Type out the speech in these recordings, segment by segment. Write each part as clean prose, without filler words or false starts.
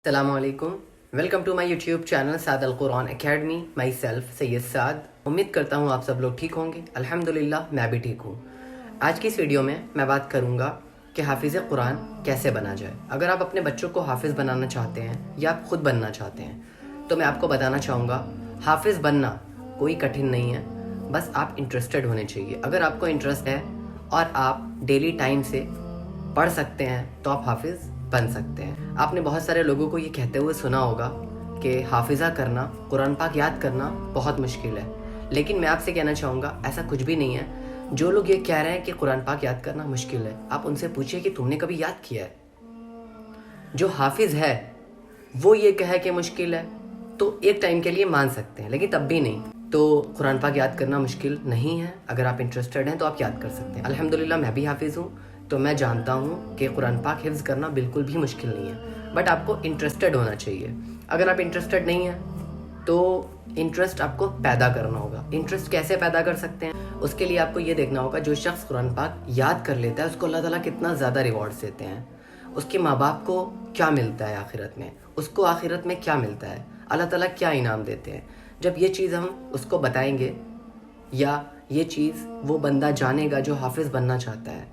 अस्सलामुअलैकुम, welcome to my YouTube channel Saad Al Quran Academy. Myself Syed Saad. उम्मीद करता हूँ आप सब लोग ठीक होंगे। अल्हम्दुलिल्लाह मैं भी ठीक हूँ। आज की इस वीडियो में मैं बात करूँगा कि हाफिज़ कुरान कैसे बना जाए। अगर आप अपने बच्चों को हाफिज़ बनाना चाहते हैं या आप ख़ुद बनना चाहते हैं तो मैं आपको बताना चाहूँगा, हाफिज़ बनना कोई कठिन नहीं है, बस आप इंटरेस्टेड होने चाहिए। अगर आपको इंटरेस्ट है और आप डेली टाइम से पढ़ सकते हैं तो आप हाफिज़ बन सकते हैं। आपने बहुत सारे लोगों को ये कहते हुए सुना होगा कि हाफिज़ा करना, कुरान पाक याद करना बहुत मुश्किल है, लेकिन मैं आपसे कहना चाहूँगा ऐसा कुछ भी नहीं है। जो लोग ये कह रहे हैं कि कुरान पाक याद करना मुश्किल है, आप उनसे पूछिए कि तुमने कभी याद किया है। जो हाफिज़ है वो ये कहे कि मुश्किल है तो एक टाइम के लिए मान सकते हैं, लेकिन तब भी नहीं। तो कुरान पाक याद करना मुश्किल नहीं है। अगर आप इंटरेस्टेड हैं तो आप याद कर सकते हैं। अल्हम्दुलिल्लाह मैं भी हाफिज़ हूँ तो मैं जानता हूँ कि कुरान पाक हिफ्ज़ करना बिल्कुल भी मुश्किल नहीं है, बट आपको इंटरेस्टेड होना चाहिए। अगर आप इंटरेस्टेड नहीं हैं तो इंटरेस्ट आपको पैदा करना होगा। इंटरेस्ट कैसे पैदा कर सकते हैं? उसके लिए आपको ये देखना होगा, जो शख्स कुरान पाक याद कर लेता है उसको अल्लाह ताला कितना ज़्यादा रिवॉर्ड्स देते हैं। उसके माँ बाप को क्या मिलता है आखिरत में, उसको आखिरत में क्या मिलता है, अल्लाह ताला क्या इनाम देते हैं। जब ये चीज़ हम उसको बताएंगे या ये चीज़ वो बंदा जानेगा जो हाफिज़ बनना चाहता है,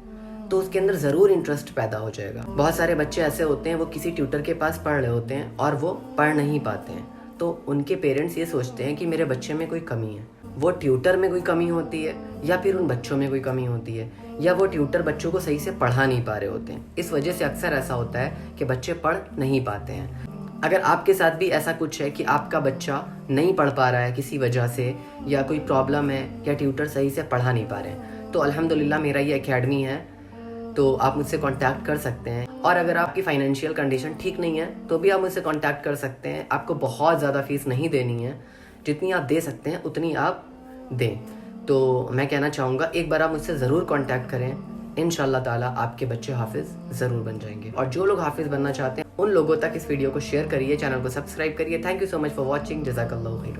तो उसके अंदर ज़रूर इंटरेस्ट पैदा हो जाएगा। बहुत सारे बच्चे ऐसे होते हैं, वो किसी ट्यूटर के पास पढ़ रहे होते हैं और वो पढ़ नहीं पाते हैं, तो उनके पेरेंट्स ये सोचते हैं कि मेरे बच्चे में कोई कमी है। वो ट्यूटर में कोई कमी होती है या फिर उन बच्चों में कोई कमी होती है, या वो ट्यूटर बच्चों को सही से पढ़ा नहीं पा रहे होते हैं। इस वजह से अक्सर ऐसा होता है कि बच्चे पढ़ नहीं पाते हैं। अगर आपके साथ भी ऐसा कुछ है कि आपका बच्चा नहीं पढ़ पा रहा है किसी वजह से, या कोई प्रॉब्लम है, या ट्यूटर सही से पढ़ा नहीं पा रहे हैं, तो अल्हम्दुलिल्लाह मेरा ये एकेडमी है, तो आप मुझसे कांटेक्ट कर सकते हैं। और अगर आपकी फाइनेंशियल कंडीशन ठीक नहीं है तो भी आप मुझसे कांटेक्ट कर सकते हैं। आपको बहुत ज़्यादा फीस नहीं देनी है, जितनी आप दे सकते हैं उतनी आप दें। तो मैं कहना चाहूँगा एक बार आप मुझसे ज़रूर कांटेक्ट करें, इंशाअल्लाह ताला आपके बच्चे हाफिज़ ज़रूर बन जाएंगे। और जो लोग हाफिज़ बनना चाहते हैं उन लोगों तक इस वीडियो को शेयर करिए, चैनल को सब्सक्राइब करिए। Thank you so much for watching. जज़ाकल्लाहु खैर।